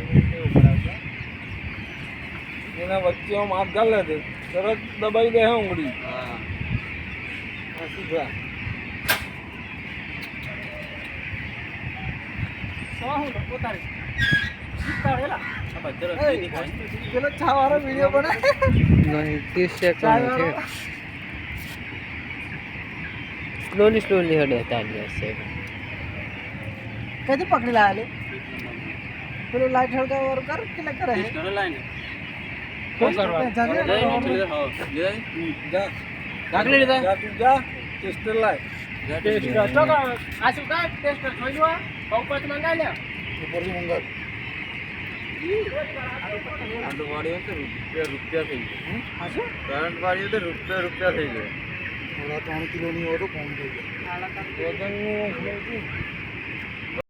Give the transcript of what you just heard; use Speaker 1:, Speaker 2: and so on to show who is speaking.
Speaker 1: Minute ઉપર આવશે.
Speaker 2: એના વચ્ચે આમ હાથ ગાલે છે તરત દબાઈ દે ઉંગળી.
Speaker 1: હા
Speaker 2: હા સીધા પેલો ચા વાળો વિડીયો બનાવે
Speaker 3: નહીં 30 સેકન્ડ છે. સ્લોલી હડે તાલી હશે.
Speaker 2: कैसे पकड़ी ला ले પેલો લાઈટ હળગાવ ઓર કર કે ન કરે
Speaker 1: ટેસ્ટ કરો લાઈને
Speaker 2: શું કરવા
Speaker 1: જઈ નીકળી હો લે
Speaker 2: જા
Speaker 1: દાખલી લીધા
Speaker 2: જા તું જા ટેસ્ટર લાય
Speaker 1: ટેસ્ટ
Speaker 2: કર
Speaker 1: તો આ શું કાય ટેસ્ટ જોઈ લો બહુ પત મંગાઈ લે
Speaker 2: ઉપરથી મંગાવ
Speaker 1: આટલું વાળી તો રૂપિયા થઈ ગયું
Speaker 2: હા શું
Speaker 1: કરંટ વાળી તો રૂપિયા થઈ ગયો
Speaker 2: થોડા 3 કિલો ની ઓટો કોમ થઈ ગયો વજન નું